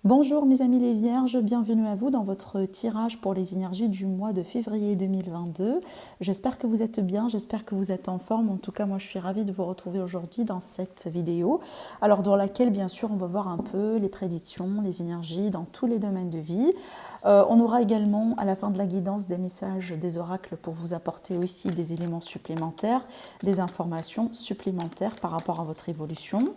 Bonjour mes amis les Vierges, bienvenue à vous dans votre tirage pour les énergies du mois de février 2022. J'espère que vous êtes bien, j'espère que vous êtes en forme. En tout cas, moi je suis ravie de vous retrouver aujourd'hui dans cette vidéo. Alors dans laquelle bien sûr on va voir un peu les prédictions, les énergies dans tous les domaines de vie. On aura également à la fin de la guidance des messages des oracles pour vous apporter aussi des éléments supplémentaires, des informations supplémentaires par rapport à votre évolution.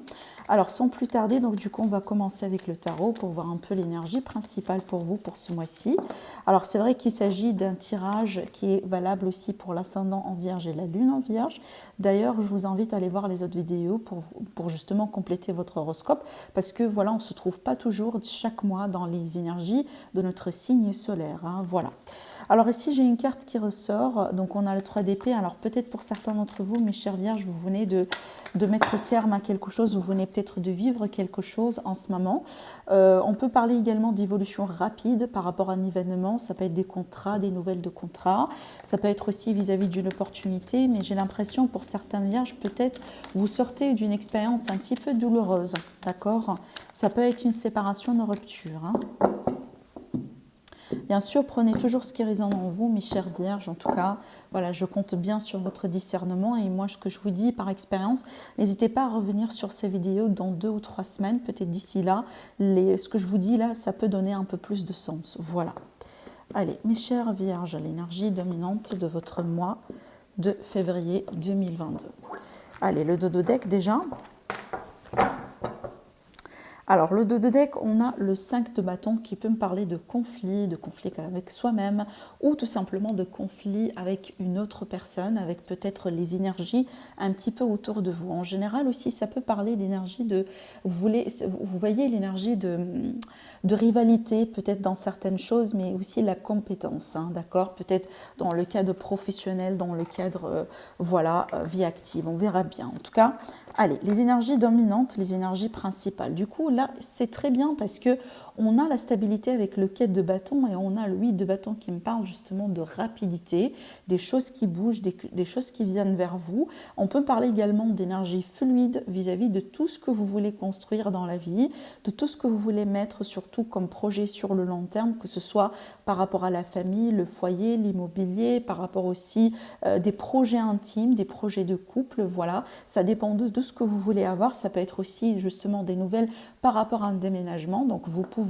Alors sans plus tarder, donc du coup on va commencer avec le tarot pour voir un peu l'énergie principale pour vous pour ce mois-ci. Alors c'est vrai qu'il s'agit d'un tirage qui est valable aussi pour l'ascendant en Vierge et la lune en Vierge. D'ailleurs je vous invite à aller voir les autres vidéos pour justement compléter votre horoscope parce que voilà, on ne se trouve pas toujours chaque mois dans les énergies de notre signe solaire, hein, voilà. Alors ici j'ai une carte qui ressort, donc on a le 3 d'épée. Alors peut-être pour certains d'entre vous, mes chers Vierges, vous venez de mettre terme à quelque chose, vous venez peut-être de vivre quelque chose en ce moment. On peut parler également d'évolution rapide par rapport à un événement, ça peut être des contrats, des nouvelles de contrats, ça peut être aussi vis-à-vis d'une opportunité, mais j'ai l'impression pour certains Vierges, peut-être vous sortez d'une expérience un petit peu douloureuse, d'accord? Ça peut être une séparation, une rupture, hein. Bien sûr, prenez toujours ce qui résonne en vous, mes chères Vierges. En tout cas, voilà, je compte bien sur votre discernement. Et moi, ce que je vous dis par expérience, n'hésitez pas à revenir sur ces vidéos dans 2 ou 3 semaines. Peut-être d'ici là, ce que je vous dis là, ça peut donner un peu plus de sens. Voilà. Allez, mes chères Vierges, l'énergie dominante de votre mois de février 2022. Allez, le dodo deck déjà. Alors, le dos de deck, on a le 5 de bâton qui peut me parler de conflit avec soi-même ou tout simplement de conflit avec une autre personne, avec peut-être les énergies un petit peu autour de vous. En général aussi, ça peut parler d'énergie de... Vous voyez l'énergie de rivalité peut-être dans certaines choses, mais aussi la compétence, hein, d'accord? Peut-être dans le cadre professionnel, dans le cadre, voilà, vie active, on verra bien. En tout cas, allez, les énergies dominantes, les énergies principales. Du coup, là, c'est très bien parce que on a la stabilité avec le 4 de bâton et on a le 8 de bâton qui me parle justement de rapidité, des choses qui bougent, des choses qui viennent vers vous. On peut parler également d'énergie fluide vis-à-vis de tout ce que vous voulez construire dans la vie, de tout ce que vous voulez mettre surtout comme projet sur le long terme, que ce soit par rapport à la famille, le foyer, l'immobilier, par rapport aussi des projets intimes, des projets de couple, voilà. Ça dépend de ce que vous voulez avoir. Ça peut être aussi justement des nouvelles par rapport à un déménagement. Donc vous pouvez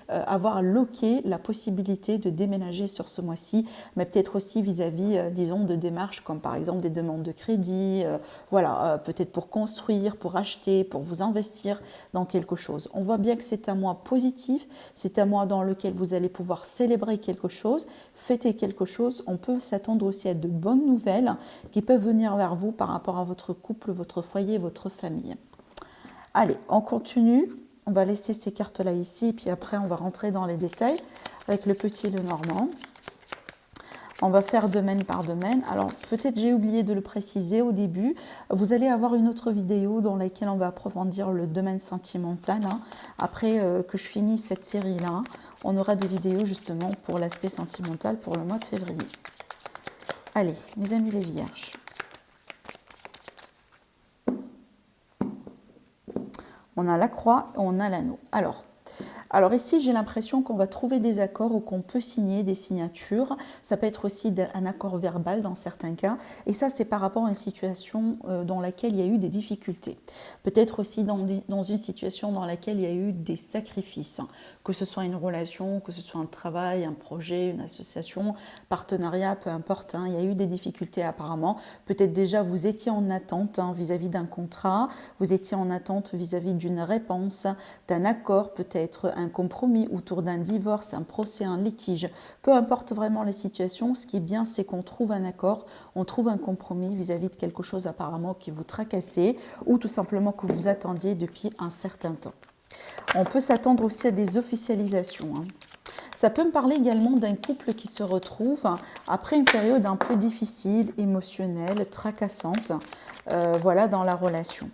avoir loqué la possibilité de déménager sur ce mois-ci, mais peut-être aussi vis-à-vis, disons, de démarches comme par exemple des demandes de crédit, voilà, peut-être pour construire, pour acheter, pour vous investir dans quelque chose. On voit bien que c'est un mois positif, c'est un mois dans lequel vous allez pouvoir célébrer quelque chose, fêter quelque chose. On peut s'attendre aussi à de bonnes nouvelles qui peuvent venir vers vous par rapport à votre couple, votre foyer, votre famille. Allez, on continue. On va laisser ces cartes-là ici, et puis après, on va rentrer dans les détails avec le petit Lenormand. On va faire domaine par domaine. Alors, peut-être j'ai oublié de le préciser au début. Vous allez avoir une autre vidéo dans laquelle on va approfondir le domaine sentimental, hein. Après que je finisse cette série-là, on aura des vidéos justement pour l'aspect sentimental pour le mois de février. Allez, mes amis les Vierges. On a la croix et on a l'anneau. Alors ici, j'ai l'impression qu'on va trouver des accords ou qu'on peut signer des signatures. Ça peut être aussi un accord verbal dans certains cas. Et ça, c'est par rapport à une situation dans laquelle il y a eu des difficultés. Peut-être aussi dans une situation dans laquelle il y a eu des sacrifices. Que ce soit une relation, que ce soit un travail, un projet, une association, partenariat, peu importe, hein, il y a eu des difficultés apparemment. Peut-être déjà vous étiez en attente vis-à-vis d'un contrat, vous étiez en attente vis-à-vis d'une réponse, d'un accord, peut-être un compromis autour d'un divorce, un procès, un litige. Peu importe vraiment les situations, ce qui est bien, c'est qu'on trouve un accord, on trouve un compromis vis-à-vis de quelque chose apparemment qui vous tracassait ou tout simplement que vous attendiez depuis un certain temps. On peut s'attendre aussi à des officialisations, hein. Ça peut me parler également d'un couple qui se retrouve après une période un peu difficile, émotionnelle, tracassante, voilà, dans la relation.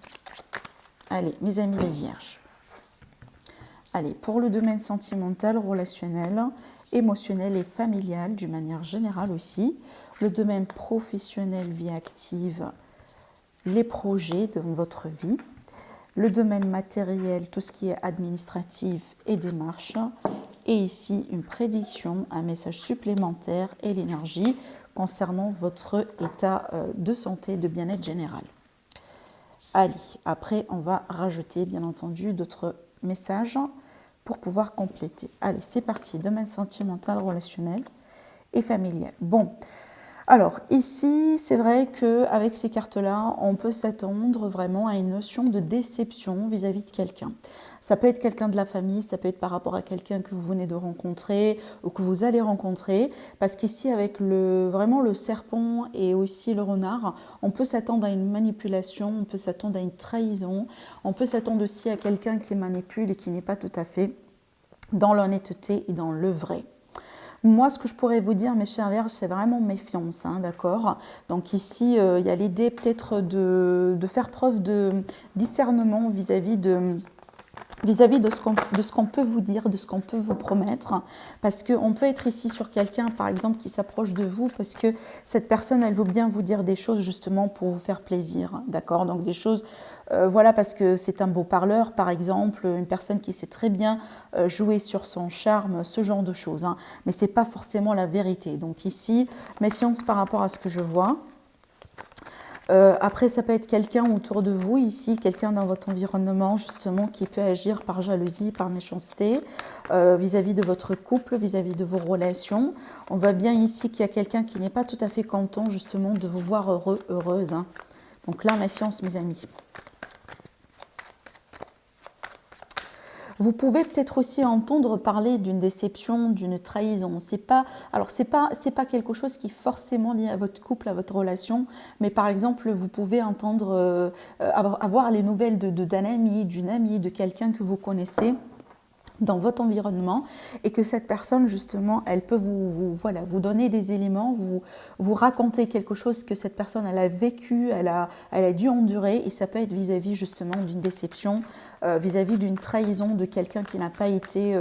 Allez, mes amis les Vierges. Allez, pour le domaine sentimental, relationnel, émotionnel et familial, d'une manière générale aussi, le domaine professionnel, vie active, les projets de votre vie, le domaine matériel, tout ce qui est administratif et démarches. Et ici, une prédiction, un message supplémentaire et l'énergie concernant votre état de santé, de bien-être général. Allez, après, on va rajouter, bien entendu, d'autres messages pour pouvoir compléter. Allez, c'est parti. Domaine sentimental, relationnel et familial. Bon, alors ici, c'est vrai qu'avec ces cartes-là, on peut s'attendre vraiment à une notion de déception vis-à-vis de quelqu'un. Ça peut être quelqu'un de la famille, ça peut être par rapport à quelqu'un que vous venez de rencontrer ou que vous allez rencontrer, parce qu'ici, avec vraiment le serpent et aussi le renard, on peut s'attendre à une manipulation, on peut s'attendre à une trahison, on peut s'attendre aussi à quelqu'un qui manipule et qui n'est pas tout à fait dans l'honnêteté et dans le vrai. Moi, ce que je pourrais vous dire, mes chers Vierges, c'est vraiment méfiance, hein, d'accord? Donc ici, il y a l'idée peut-être de faire preuve de discernement vis-à-vis de ce qu'on peut vous dire, de ce qu'on peut vous promettre, parce qu'on peut être ici sur quelqu'un, par exemple, qui s'approche de vous, parce que cette personne, elle veut bien vous dire des choses justement pour vous faire plaisir, d'accord? Donc des choses, voilà, parce que c'est un beau parleur, par exemple, une personne qui sait très bien jouer sur son charme, ce genre de choses, hein, mais ce n'est pas forcément la vérité. Donc ici, méfiance par rapport à ce que je vois. Après, ça peut être quelqu'un autour de vous, ici, quelqu'un dans votre environnement, justement, qui peut agir par jalousie, par méchanceté, vis-à-vis de votre couple, vis-à-vis de vos relations. On voit bien ici qu'il y a quelqu'un qui n'est pas tout à fait content, justement, de vous voir heureux, heureuse, hein. Donc là, méfiance, mes amis. Vous pouvez peut-être aussi entendre parler d'une déception, d'une trahison. C'est pas quelque chose qui est forcément lié à votre couple, à votre relation, mais par exemple, vous pouvez entendre avoir les nouvelles d'un ami, d'une amie, de quelqu'un que vous connaissez dans votre environnement, et que cette personne, justement, elle peut vous donner des éléments, vous raconter quelque chose que cette personne, elle a vécu, elle a dû endurer, et ça peut être vis-à-vis justement d'une déception, vis-à-vis d'une trahison de quelqu'un qui n'a pas été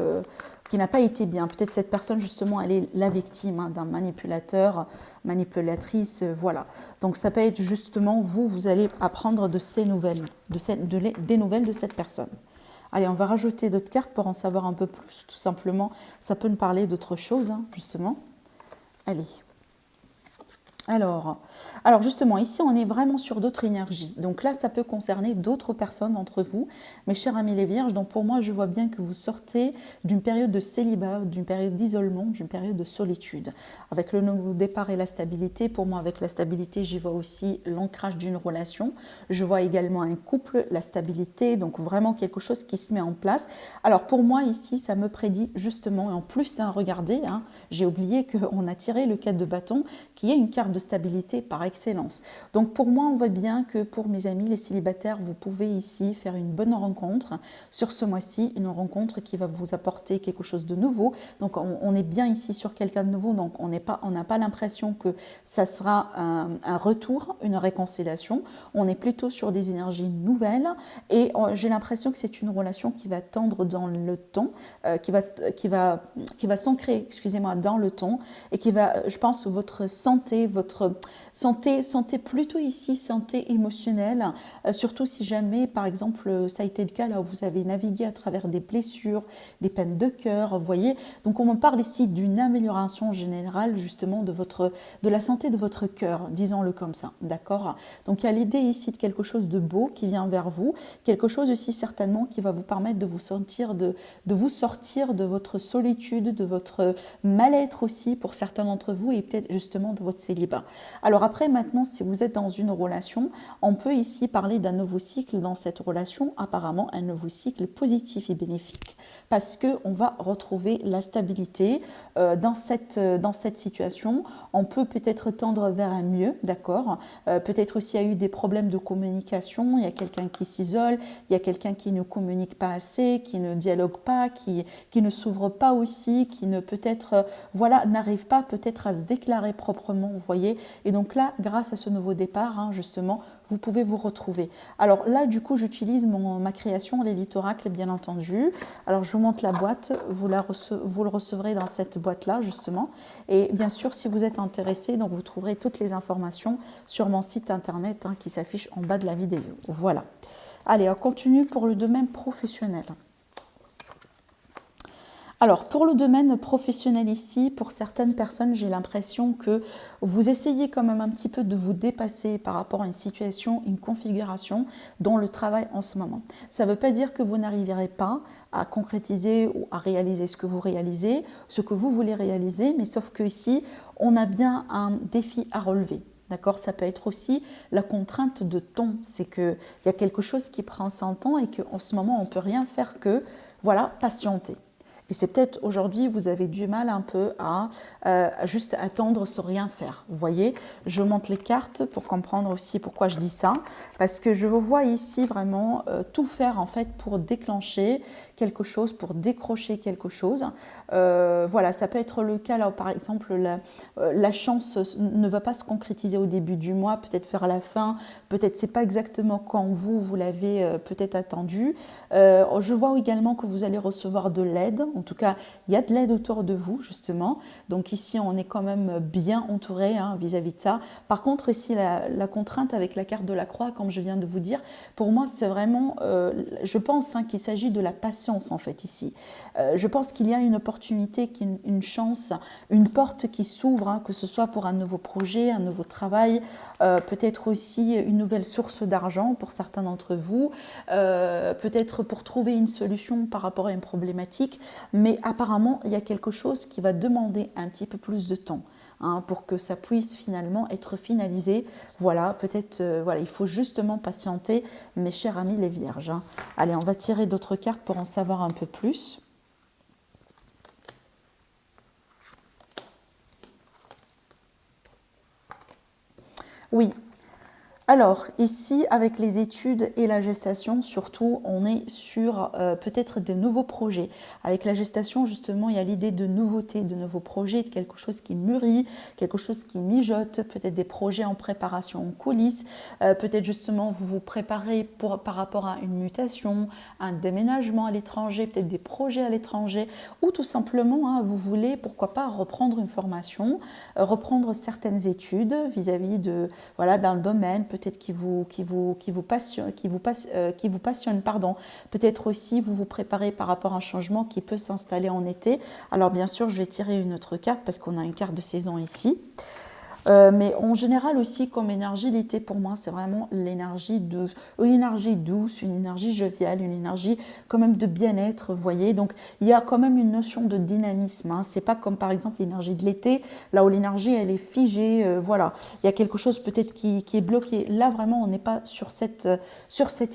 bien. Peut-être cette personne, justement, elle est la victime, hein, d'un manipulateur, manipulatrice, voilà. Donc ça peut être justement, vous allez apprendre de ces nouvelles, des nouvelles de cette personne. Allez, on va rajouter d'autres cartes pour en savoir un peu plus, tout simplement. Ça peut nous parler d'autres choses, hein, justement. Allez. Alors justement, ici, on est vraiment sur d'autres énergies. Donc là, ça peut concerner d'autres personnes d'entre vous, mes chers amis les Vierges. Donc pour moi, je vois bien que vous sortez d'une période de célibat, d'une période d'isolement, d'une période de solitude. Avec le nouveau départ et la stabilité, pour moi, avec la stabilité, j'y vois aussi l'ancrage d'une relation. Je vois également un couple, la stabilité, donc vraiment quelque chose qui se met en place. Alors pour moi, ici, ça me prédit justement, et en plus, hein, regardez, hein, j'ai oublié qu'on a tiré le 4 de bâton, qui est une carte de stabilité par excellence. Donc pour moi, on voit bien que pour mes amis les célibataires, vous pouvez ici faire une bonne rencontre sur ce mois-ci, une rencontre qui va vous apporter quelque chose de nouveau. Donc on est bien ici sur quelqu'un de nouveau, donc on n'a pas l'impression que ça sera un retour, une réconciliation. On est plutôt sur des énergies nouvelles, et j'ai l'impression que c'est une relation qui va tendre dans le temps, qui va s'ancrer, excusez-moi, dans le temps, et qui va, je pense, votre santé plutôt ici, santé émotionnelle, surtout si jamais, par exemple, ça a été le cas là où vous avez navigué à travers des blessures, des peines de cœur, vous voyez. Donc on me parle ici d'une amélioration générale justement de la santé de votre cœur, disons-le comme ça, d'accord? Donc il y a l'idée ici de quelque chose de beau qui vient vers vous, quelque chose aussi certainement qui va vous permettre de vous sortir de votre solitude, de votre mal-être aussi pour certains d'entre vous, et peut-être justement de votre célibat. Alors après, maintenant, si vous êtes dans une relation, on peut ici parler d'un nouveau cycle dans cette relation, apparemment un nouveau cycle positif et bénéfique, parce qu'on va retrouver la stabilité dans cette situation. On peut peut-être tendre vers un mieux, d'accord? Peut-être aussi il y a eu des problèmes de communication, il y a quelqu'un qui s'isole, il y a quelqu'un qui ne communique pas assez, qui ne dialogue pas, qui ne s'ouvre pas aussi, qui ne peut-être, n'arrive pas peut-être à se déclarer proprement, vous voyez. Et donc là, grâce à ce nouveau départ, hein, justement, vous pouvez vous retrouver. Alors là, du coup, j'utilise ma création, l'élite oracle, bien entendu. Alors je vous montre la boîte, vous le recevrez dans cette boîte-là, justement. Et bien sûr, si vous êtes intéressé, donc vous trouverez toutes les informations sur mon site internet, hein, qui s'affiche en bas de la vidéo. Voilà. Allez, on continue pour le domaine professionnel. Alors, pour le domaine professionnel ici, pour certaines personnes, j'ai l'impression que vous essayez quand même un petit peu de vous dépasser par rapport à une situation, une configuration dans le travail en ce moment. Ça ne veut pas dire que vous n'arriverez pas à concrétiser ou à réaliser ce que vous réalisez, ce que vous voulez réaliser, mais sauf que ici, on a bien un défi à relever. D'accord, ça peut être aussi la contrainte de temps, c'est qu'il y a quelque chose qui prend son temps et qu'en ce moment, on ne peut rien faire que, voilà, patienter. Et c'est peut-être aujourd'hui, vous avez du mal un peu à juste attendre sans rien faire. Vous voyez, je monte les cartes pour comprendre aussi pourquoi je dis ça. Parce que je vous vois ici vraiment tout faire en fait pour déclencher quelque chose, pour décrocher quelque chose. Voilà, ça peut être le cas là, par exemple, la chance ne va pas se concrétiser au début du mois, peut-être vers la fin, peut-être c'est pas exactement quand vous l'avez peut-être attendu. Je vois également que vous allez recevoir de l'aide. En tout cas, il y a de l'aide autour de vous, justement. Donc ici, on est quand même bien entouré vis-à-vis de ça. Par contre, ici, la contrainte avec la carte de la croix, comme je viens de vous dire, pour moi, c'est vraiment, je pense qu'il s'agit de la patience, en fait, ici. Je pense qu'il y a une opportunité, une chance, une porte qui s'ouvre, que ce soit pour un nouveau projet, un nouveau travail, peut-être aussi une nouvelle source d'argent pour certains d'entre vous, peut-être pour trouver une solution par rapport à une problématique, mais apparemment, il y a quelque chose qui va demander un petit peu plus de temps. Pour que ça puisse finalement être finalisé. Voilà, peut-être, il faut justement patienter, mes chers amis les vierges. Allez, on va tirer d'autres cartes pour en savoir un peu plus. Oui. Alors, ici, avec les études et la gestation, surtout, on est sur peut-être des nouveaux projets. Avec la gestation, justement, il y a l'idée de nouveautés, de nouveaux projets, de quelque chose qui mûrit, quelque chose qui mijote, peut-être des projets en préparation en coulisses, peut-être justement vous vous préparez par rapport à une mutation, un déménagement à l'étranger, peut-être des projets à l'étranger, ou tout simplement, vous voulez, pourquoi pas, reprendre une formation, reprendre certaines études vis-à-vis d'un domaine, peut-être qui vous passionne, pardon. Peut-être aussi vous vous préparez par rapport à un changement qui peut s'installer en été. Alors bien sûr, je vais tirer une autre carte parce qu'on a une carte de saison ici. Mais en général aussi, comme énergie, l'été pour moi, c'est vraiment l'énergie douce, une énergie joviale, une énergie quand même de bien-être, vous voyez. Donc, il y a quand même une notion de dynamisme. C'est pas comme par exemple l'énergie de l'été, là où l'énergie, elle est figée, voilà. Il y a quelque chose peut-être qui est bloqué. Là, vraiment, on n'est pas sur cette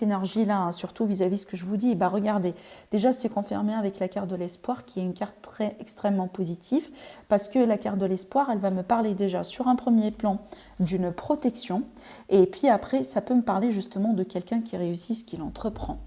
énergie-là, surtout vis-à-vis de ce que je vous dis. Bah, regardez, déjà, c'est confirmé avec la carte de l'espoir, qui est une carte extrêmement positive, parce que la carte de l'espoir, elle va me parler déjà sur un premier plan d'une protection, et puis après ça peut me parler justement de quelqu'un qui réussit ce qu'il entreprend.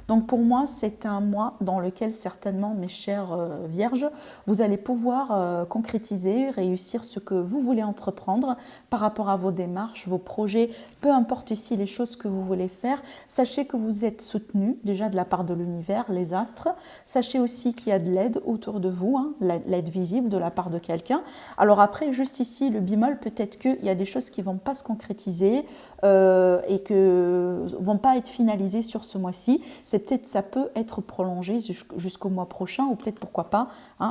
Donc pour moi, c'est un mois dans lequel certainement, mes chères vierges, vous allez pouvoir concrétiser, réussir ce que vous voulez entreprendre par rapport à vos démarches, vos projets, peu importe ici les choses que vous voulez faire. Sachez que vous êtes soutenu déjà de la part de l'univers, les astres. Sachez aussi qu'il y a de l'aide autour de vous, l'aide visible de la part de quelqu'un. Alors après, juste ici, le bémol, peut-être qu'il y a des choses qui ne vont pas se concrétiser et qui ne vont pas être finalisées sur ce mois-ci. Ça peut être prolongé jusqu'au mois prochain ou peut-être pourquoi pas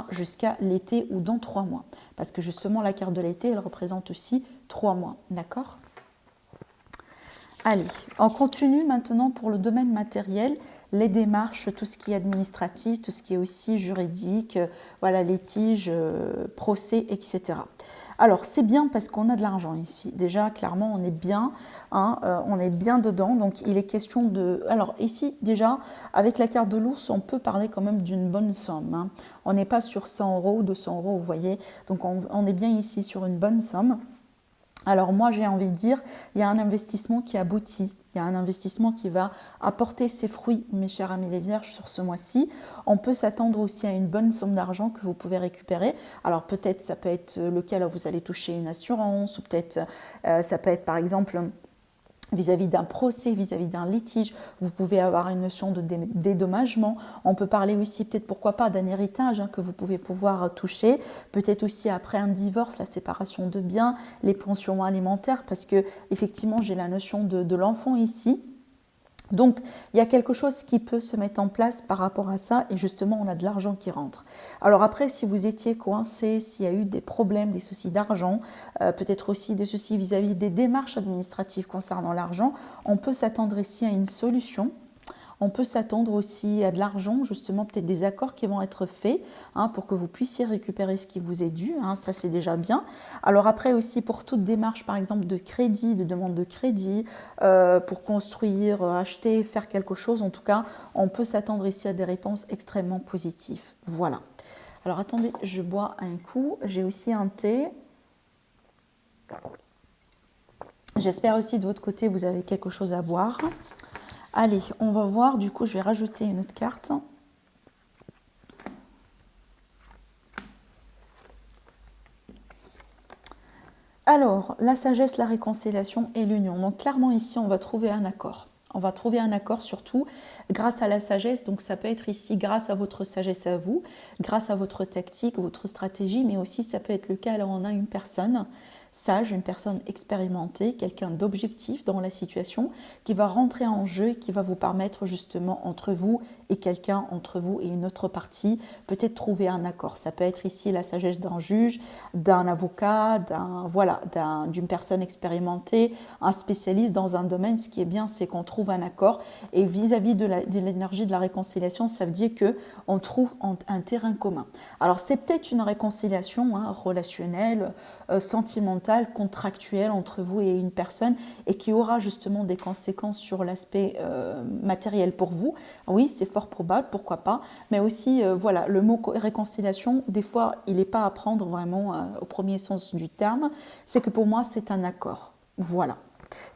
jusqu'à l'été ou dans 3 mois. Parce que justement la carte de l'été, elle représente aussi 3 mois. D'accord ? Allez, on continue maintenant pour le domaine matériel, les démarches, tout ce qui est administratif, tout ce qui est aussi juridique, litiges, procès, etc. Alors, c'est bien parce qu'on a de l'argent ici. Déjà, clairement, on est bien, on est bien dedans. Donc, il est question de... Alors, ici, déjà, avec la carte de l'ours, on peut parler quand même d'une bonne somme. On n'est pas sur 100 euros ou 200 euros, vous voyez. Donc, on est bien ici sur une bonne somme. Alors, moi, j'ai envie de dire, il y a un investissement qui aboutit. Il y a un investissement qui va apporter ses fruits, mes chers amis les vierges, sur ce mois-ci. On peut s'attendre aussi à une bonne somme d'argent que vous pouvez récupérer. Alors peut-être ça peut être le cas où vous allez toucher une assurance, ou peut-être ça peut être par exemple vis-à-vis d'un procès, vis-à-vis d'un litige, vous pouvez avoir une notion de dédommagement. On peut parler aussi peut-être pourquoi pas d'un héritage que vous pouvez pouvoir toucher. Peut-être aussi après un divorce, la séparation de biens, les pensions alimentaires, parce que effectivement j'ai la notion de l'enfant ici. Donc, il y a quelque chose qui peut se mettre en place par rapport à ça et justement, on a de l'argent qui rentre. Alors après, si vous étiez coincé, s'il y a eu des problèmes, des soucis d'argent, peut-être aussi des soucis vis-à-vis des démarches administratives concernant l'argent, on peut s'attendre ici à une solution. On peut s'attendre aussi à de l'argent, justement peut-être des accords qui vont être faits pour que vous puissiez récupérer ce qui vous est dû, ça c'est déjà bien. Alors après aussi pour toute démarche par exemple de crédit, de demande de crédit, pour construire, acheter, faire quelque chose, en tout cas on peut s'attendre ici à des réponses extrêmement positives. Voilà. Alors attendez, je bois un coup, j'ai aussi un thé. J'espère aussi de votre côté vous avez quelque chose à boire. Allez, on va voir, du coup je vais rajouter une autre carte. Alors, la sagesse, la réconciliation et l'union. Donc clairement ici on va trouver un accord. On va trouver un accord surtout grâce à la sagesse, donc ça peut être ici grâce à votre sagesse à vous, grâce à votre tactique, votre stratégie, mais aussi ça peut être le cas, alors on a une personne sage, une personne expérimentée, quelqu'un d'objectif dans la situation qui va rentrer en jeu et qui va vous permettre justement entre vous et quelqu'un, entre vous et une autre partie, peut-être trouver un accord. Ça peut être ici la sagesse d'un juge, d'un avocat, d'une personne expérimentée, un spécialiste dans un domaine. Ce qui est bien, c'est qu'on trouve un accord et vis-à-vis de l'énergie de la réconciliation, ça veut dire qu'on trouve un terrain commun. Alors c'est peut-être une réconciliation relationnelle, sentimentale, contractuelle entre vous et une personne et qui aura justement des conséquences sur l'aspect matériel pour vous. Oui, c'est fort probable, pourquoi pas, mais aussi voilà, le mot réconciliation, des fois il n'est pas à prendre vraiment au premier sens du terme, c'est que pour moi c'est un accord, voilà.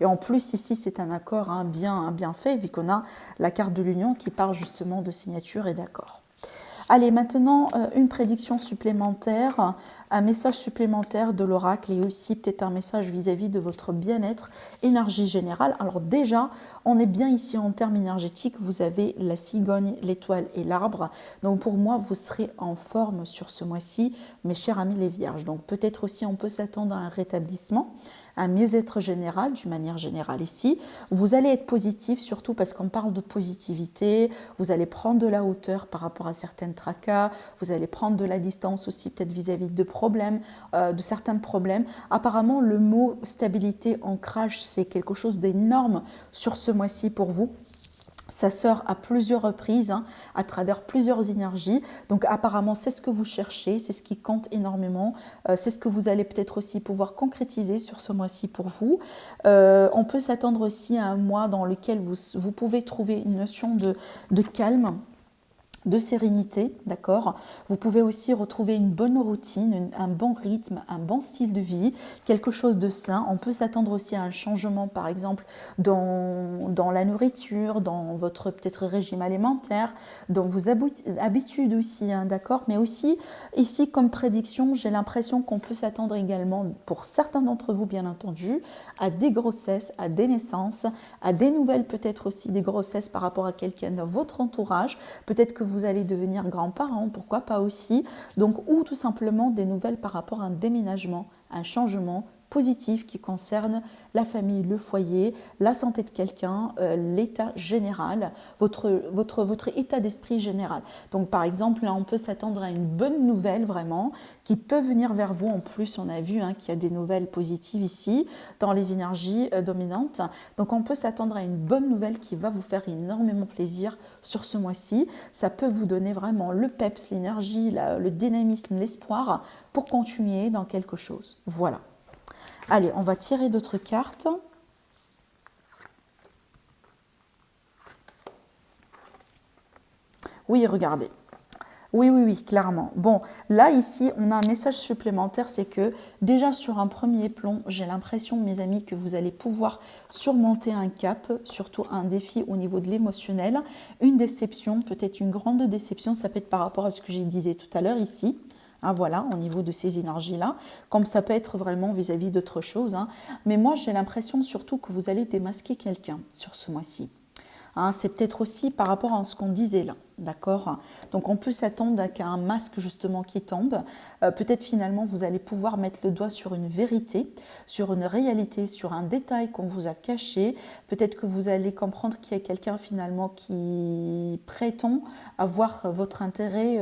Et en plus ici c'est un accord bien fait, vu qu'on a la carte de l'union qui parle justement de signature et d'accord. Allez, maintenant, une prédiction supplémentaire, un message supplémentaire de l'oracle et aussi peut-être un message vis-à-vis de votre bien-être, énergie générale. Alors déjà, on est bien ici en termes énergétiques, vous avez la cigogne, l'étoile et l'arbre. Donc pour moi, vous serez en forme sur ce mois-ci, mes chers amis les vierges. Donc peut-être aussi on peut s'attendre à un rétablissement, un mieux-être général, d'une manière générale ici. Vous allez être positif, surtout parce qu'on parle de positivité, vous allez prendre de la hauteur par rapport à certaines tracas, vous allez prendre de la distance aussi peut-être vis-à-vis de problèmes, de certains problèmes. Apparemment, le mot stabilité, ancrage, c'est quelque chose d'énorme sur ce mois-ci pour vous. Ça sort à plusieurs reprises, à travers plusieurs énergies. Donc apparemment, c'est ce que vous cherchez, c'est ce qui compte énormément. C'est ce que vous allez peut-être aussi pouvoir concrétiser sur ce mois-ci pour vous. On peut s'attendre aussi à un mois dans lequel vous pouvez trouver une notion de calme, de sérénité, d'accord. Vous pouvez aussi retrouver une bonne routine, un bon rythme, un bon style de vie, quelque chose de sain. On peut s'attendre aussi à un changement, par exemple, dans la nourriture, dans votre peut-être régime alimentaire, dans vos habitudes aussi, d'accord. Mais aussi, ici, comme prédiction, j'ai l'impression qu'on peut s'attendre également, pour certains d'entre vous, bien entendu, à des grossesses, à des naissances, à des nouvelles, peut-être aussi des grossesses par rapport à quelqu'un dans votre entourage. Peut-être que vous allez devenir grands-parents, pourquoi pas aussi. Donc, ou tout simplement des nouvelles par rapport à un déménagement, un changement positif qui concerne la famille, le foyer, la santé de quelqu'un, l'état général, votre état d'esprit général. Donc par exemple, là on peut s'attendre à une bonne nouvelle vraiment qui peut venir vers vous. En plus, on a vu qu'il y a des nouvelles positives ici dans les énergies dominantes. Donc on peut s'attendre à une bonne nouvelle qui va vous faire énormément plaisir sur ce mois-ci. Ça peut vous donner vraiment le peps, l'énergie, le dynamisme, l'espoir pour continuer dans quelque chose. Voilà. Allez, on va tirer d'autres cartes. Oui, regardez. Oui, clairement. Bon, là, ici, on a un message supplémentaire, c'est que déjà sur un premier plan, j'ai l'impression, mes amis, que vous allez pouvoir surmonter un cap, surtout un défi au niveau de l'émotionnel, une déception, peut-être une grande déception, ça peut être par rapport à ce que je disais tout à l'heure ici. Voilà, au niveau de ces énergies-là, comme ça peut être vraiment vis-à-vis d'autre chose. Mais moi, j'ai l'impression surtout que vous allez démasquer quelqu'un sur ce mois-ci. C'est peut-être aussi par rapport à ce qu'on disait là. D'accord? Donc on peut s'attendre à un masque justement qui tombe. Peut-être finalement vous allez pouvoir mettre le doigt sur une vérité, sur une réalité, sur un détail qu'on vous a caché. Peut-être que vous allez comprendre qu'il y a quelqu'un finalement qui prétend avoir votre intérêt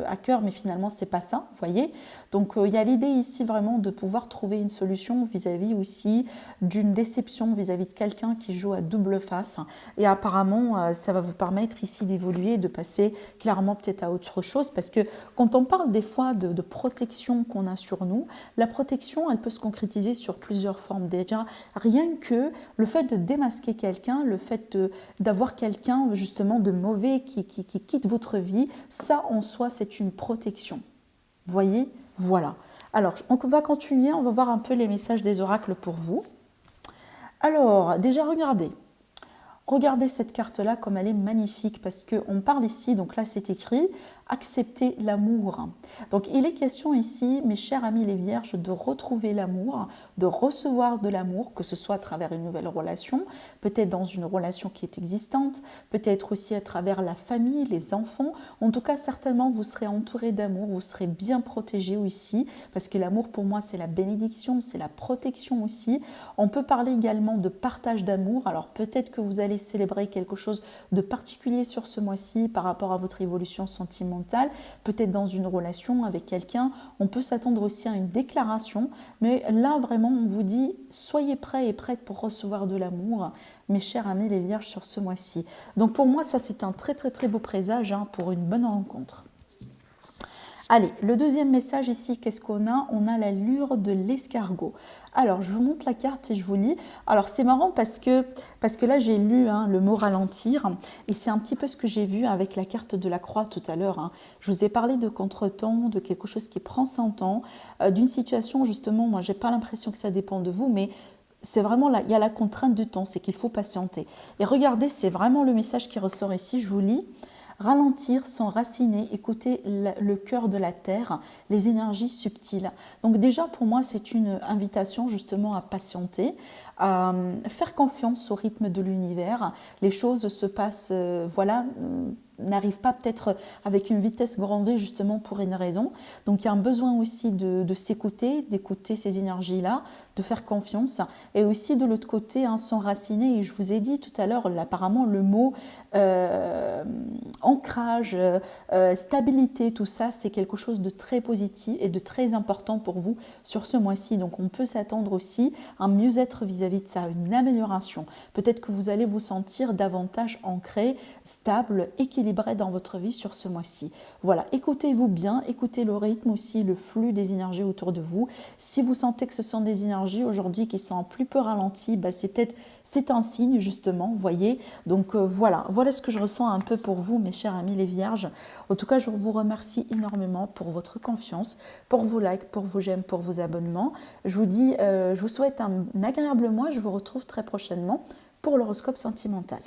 à cœur, mais finalement c'est pas ça, vous voyez? Donc il y a l'idée ici vraiment de pouvoir trouver une solution vis-à-vis aussi d'une déception vis-à-vis de quelqu'un qui joue à double face. Et apparemment ça va vous permettre ici d'évoluer, de passer clairement peut-être à autre chose, parce que quand on parle des fois de protection qu'on a sur nous, la protection elle peut se concrétiser sur plusieurs formes. Déjà rien que le fait de démasquer quelqu'un, le fait d'avoir quelqu'un justement de mauvais qui quitte votre vie, ça en soi c'est une protection. Vous voyez? Voilà. Alors on va continuer, on va voir un peu les messages des oracles pour vous. Alors déjà regardez. Regardez cette carte-là comme elle est magnifique parce qu'on parle ici, donc là c'est écrit « Accepter l'amour ». Donc il est question ici, mes chers amis les vierges, de retrouver l'amour, de recevoir de l'amour, que ce soit à travers une nouvelle relation, peut-être dans une relation qui est existante, peut-être aussi à travers la famille, les enfants. En tout cas, certainement, vous serez entouré d'amour, vous serez bien protégé ici, parce que l'amour pour moi c'est la bénédiction, c'est la protection aussi. On peut parler également de partage d'amour, alors peut-être que vous allez célébrer quelque chose de particulier sur ce mois-ci par rapport à votre évolution sentimentale, peut-être dans une relation avec quelqu'un. On peut s'attendre aussi à une déclaration, mais là vraiment on vous dit soyez prêts et prêtes pour recevoir de l'amour, mes chers amis les vierges, sur ce mois-ci. Donc pour moi ça c'est un très très très beau présage pour une bonne rencontre. Allez, le deuxième message ici, qu'est-ce qu'on a? On a l'allure de l'escargot. Alors, je vous montre la carte et je vous lis. Alors, c'est marrant parce que là, j'ai lu le mot ralentir et c'est un petit peu ce que j'ai vu avec la carte de la croix tout à l'heure. Je vous ai parlé de contretemps, de quelque chose qui prend son temps, d'une situation justement, moi, j'ai pas l'impression que ça dépend de vous, mais c'est vraiment là, il y a la contrainte du temps, c'est qu'il faut patienter. Et regardez, c'est vraiment le message qui ressort ici, je vous lis. Ralentir, s'enraciner, écouter le cœur de la terre, les énergies subtiles. Donc déjà pour moi c'est une invitation justement à patienter, à faire confiance au rythme de l'univers. Les choses se passent, n'arrivent pas peut-être avec une vitesse grand V justement pour une raison. Donc il y a un besoin aussi de s'écouter, d'écouter ces énergies-là, de faire confiance. Et aussi de l'autre côté, s'enraciner. Et je vous ai dit tout à l'heure, apparemment le mot ancrage, stabilité, tout ça, c'est quelque chose de très positif et de très important pour vous sur ce mois-ci. Donc on peut s'attendre aussi à un mieux-être vis-à-vis de ça, une amélioration. Peut-être que vous allez vous sentir davantage ancré, stable, équilibré dans votre vie sur ce mois-ci. Voilà, écoutez-vous bien, écoutez le rythme aussi, le flux des énergies autour de vous. Si vous sentez que ce sont des énergies aujourd'hui qui sont plus peu ralenties, c'est un signe justement, vous voyez. Donc voilà ce que je ressens un peu pour vous, mes chers amis les vierges. En tout cas, je vous remercie énormément pour votre confiance, pour vos likes, pour vos j'aime, pour vos abonnements. Je vous dis, je vous souhaite un agréable mois. Je vous retrouve très prochainement pour l'horoscope sentimental.